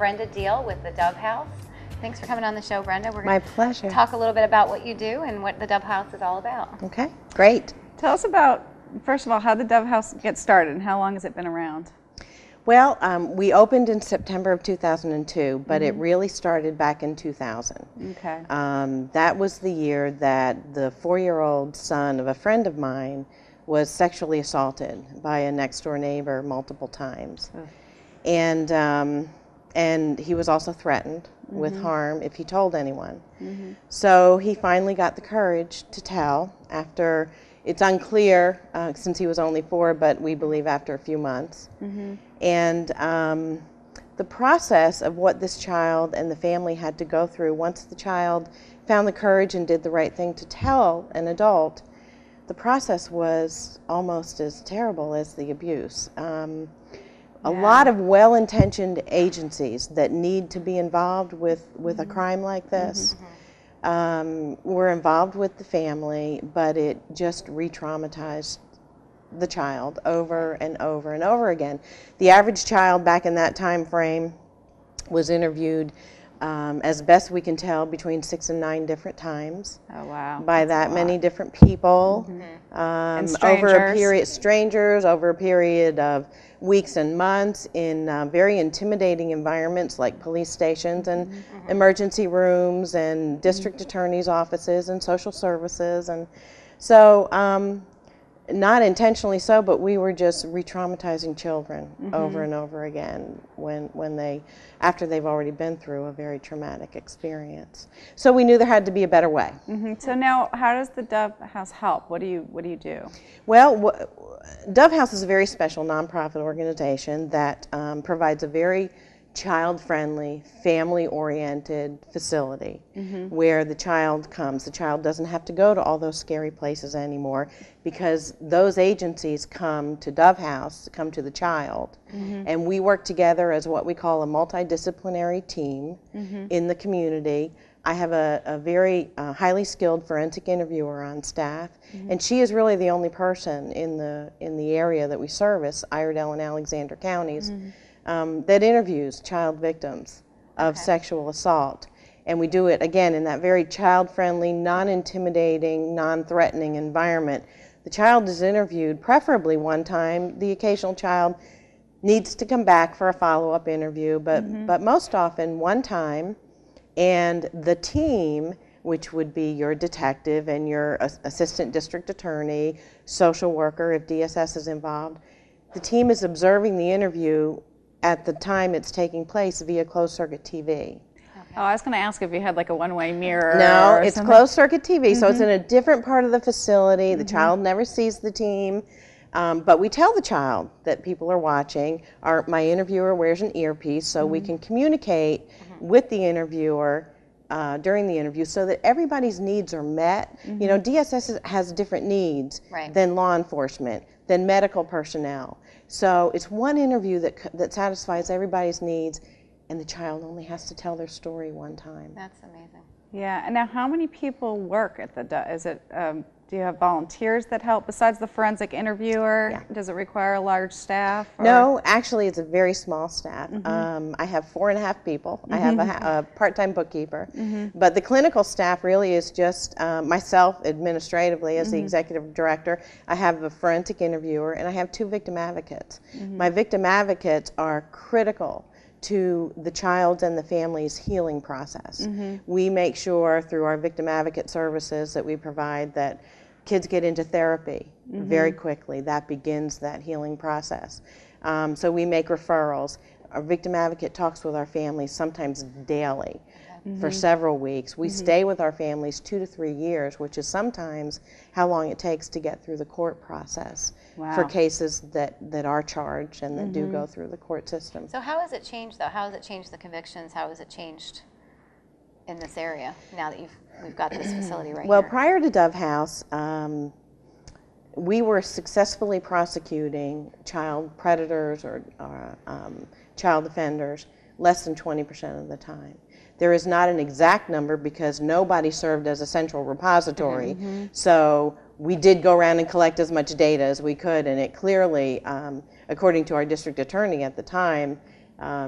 Brenda Deal with the Dove House. Thanks for coming on the show, Brenda. We're My going pleasure. to talk a little bit about what you do and what the Dove House is all about. Okay, great. Tell us about, first of all, how did Dove House get started and how long has it been around? Well, we opened in September of 2002, but it really started back in 2000. Okay. That was the year that the 4-year-old son of a friend of mine was sexually assaulted by a next-door neighbor multiple times. And he was also threatened with harm if he told anyone. So he finally got the courage to tell after, it's unclear since he was only 4, but we believe after a few months. And the process of what this child and the family had to go through once the child found the courage and did the right thing to tell an adult, the process was almost as terrible as the abuse. A lot of well-intentioned agencies that need to be involved with a crime like this were involved with the family, but it just re-traumatized the child over and over and over again. The average child back in that time frame was interviewed, as best we can tell, between 6 and 9 different times. Oh, wow. By that many different people. And over a strangers. period, strangers, over a period of weeks and months in very intimidating environments like police stations and emergency rooms and district attorney's offices and social services. And so, not intentionally so, but we were just re-traumatizing children over and over again after they've already been through a very traumatic experience. So we knew there had to be a better way. So now, how does the Dove House help? What do you do? Well, Dove House is a very special nonprofit organization that provides a very child-friendly, family-oriented facility where the child comes. The child doesn't have to go to all those scary places anymore because those agencies come to Dove House, come to the child, and we work together as what we call a multidisciplinary team in the community. I have a very highly skilled forensic interviewer on staff, and she is really the only person in the area that we service, Iredell and Alexander counties, that interviews child victims of sexual assault. And we do it, again, in that very child-friendly, non-intimidating, non-threatening environment. The child is interviewed preferably one time. The occasional child needs to come back for a follow-up interview, but most often one time. And the team, which would be your detective and your assistant district attorney, social worker if DSS is involved, the team is observing the interview at the time it's taking place via closed-circuit TV. Oh, I was going to ask if you had like a one-way mirror. No, or it's something. closed-circuit TV, so it's in a different part of the facility. The child never sees the team, but we tell the child that people are watching. My interviewer wears an earpiece so we can communicate with the interviewer during the interview so that everybody's needs are met. You know, DSS has different needs than law enforcement, than medical personnel. So it's one interview that satisfies everybody's needs, and the child only has to tell their story one time. That's amazing. Yeah, and now how many people work at the Dove? Is it, do you have volunteers that help besides the forensic interviewer? Yeah. Does it require a large staff? Or? No, actually it's a very small staff. I have 4.5 people. I have a part-time bookkeeper, but the clinical staff really is just myself administratively as the executive director. I have a forensic interviewer and I have 2 victim advocates. My victim advocates are critical to the child's and the family's healing process. We make sure through our victim advocate services that we provide that kids get into therapy very quickly. That begins that healing process. So we make referrals. Our victim advocate talks with our families sometimes daily for several weeks. We stay with our families 2 to 3 years, which is sometimes how long it takes to get through the court process for cases that are charged and that do go through the court system. So how has it changed, though? How has it changed the convictions? How has it changed in this area now that we've got this facility right Well, here? prior to Dove House, we were successfully prosecuting child predators or child offenders less than 20% of the time. There is not an exact number because nobody served as a central repository. So we did go around and collect as much data as we could, and it clearly, according to our district attorney at the time,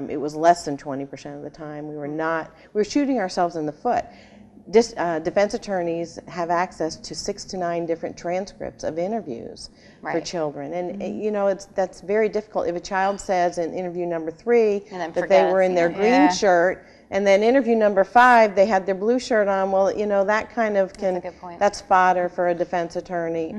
It was less than 20% of the time. We were shooting ourselves in the foot. Defense attorneys have access to 6 to 9 different transcripts of interviews for children, and you know that's very difficult. If a child says in interview number 3 that they were in their green shirt, and then interview number 5 they had their blue shirt on, well, you know, that kind of that's fodder for a defense attorney.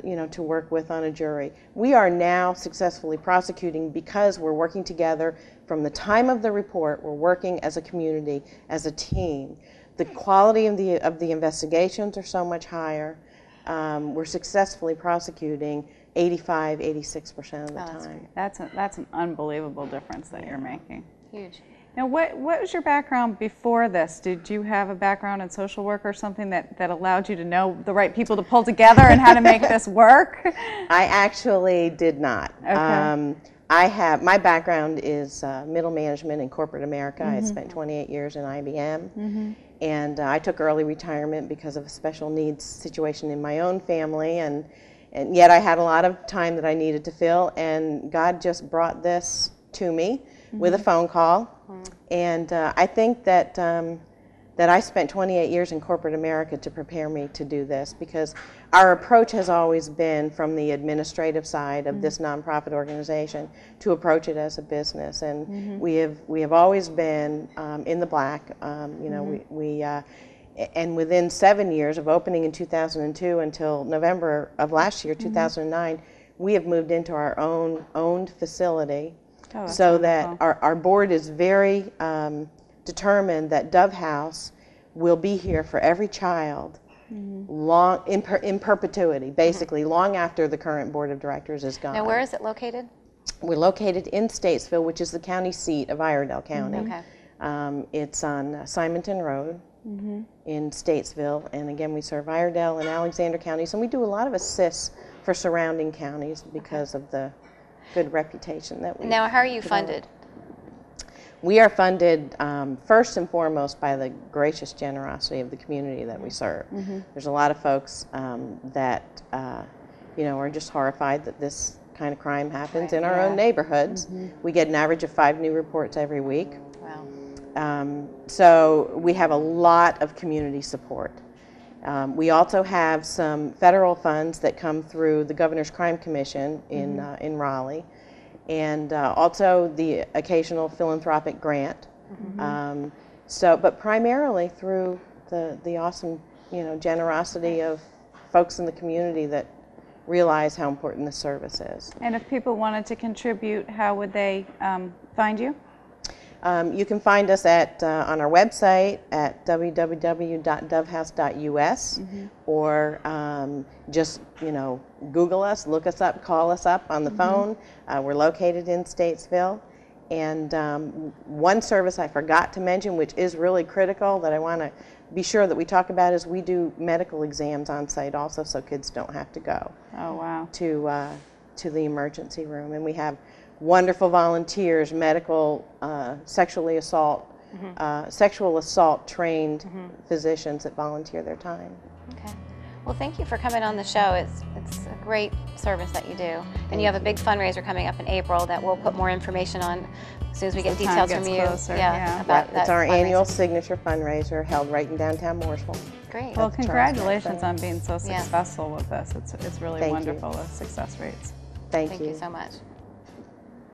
You know, to work with on a jury. We are now successfully prosecuting because we're working together from the time of the report. We're working as a community, as a team. The quality of the investigations are so much higher. We're successfully prosecuting 85, 86% of the time. That's an unbelievable difference that you're making. Huge. Now, what was your background before this? Did you have a background in social work or something that allowed you to know the right people to pull together and how to make this work? I actually did not. Okay. My background is middle management in corporate America. I spent 28 years in IBM, and I took early retirement because of a special needs situation in my own family, and yet I had a lot of time that I needed to fill, and God just brought this to me with a phone call. And I think that that I spent 28 years in corporate America to prepare me to do this, because our approach has always been from the administrative side of this nonprofit organization to approach it as a business, and we have always been in the black. You know, and within 7 years of opening in 2002 until November of last year, 2009, we have moved into our owned facility. So that our board is very determined that Dove House will be here for every child long in perpetuity, basically long after the current board of directors is gone. Now, where is it located? We're located in Statesville, which is the county seat of Iredell County. Okay. It's on Simonton Road in Statesville, and again, we serve Iredell and Alexander counties, and we do a lot of assists for surrounding counties because of the good reputation that we Now, how are you funded? We are funded first and foremost by the gracious generosity of the community that we serve. There's a lot of folks that you know, are just horrified that this kind of crime happens in our own neighborhoods. We get an average of 5 new reports every week. Wow. So we have a lot of community support. We also have some federal funds that come through the Governor's Crime Commission in Raleigh, and also the occasional philanthropic grant. But primarily through the awesome, you know, generosity of folks in the community that realize how important this service is. And if people wanted to contribute, how would they find you? You can find us on our website at www.dovehouse.us, or just, you know, Google us, look us up, call us up on the phone. We're located in Statesville. And one service I forgot to mention, which is really critical, that I want to be sure that we talk about, is we do medical exams on site also, so kids don't have to go to the emergency room. And we have wonderful volunteers, medical, sexual assault trained physicians that volunteer their time. Okay. Well, thank you for coming on the show. It's a great service that you do. And you have a big fundraiser coming up in April that we'll put more information on as soon as we get details from you. Closer, about it's our annual signature fundraiser held right in downtown Mooresville. Great. Well, congratulations on being so successful with this. It's really wonderful, the success rates. Thank you so much.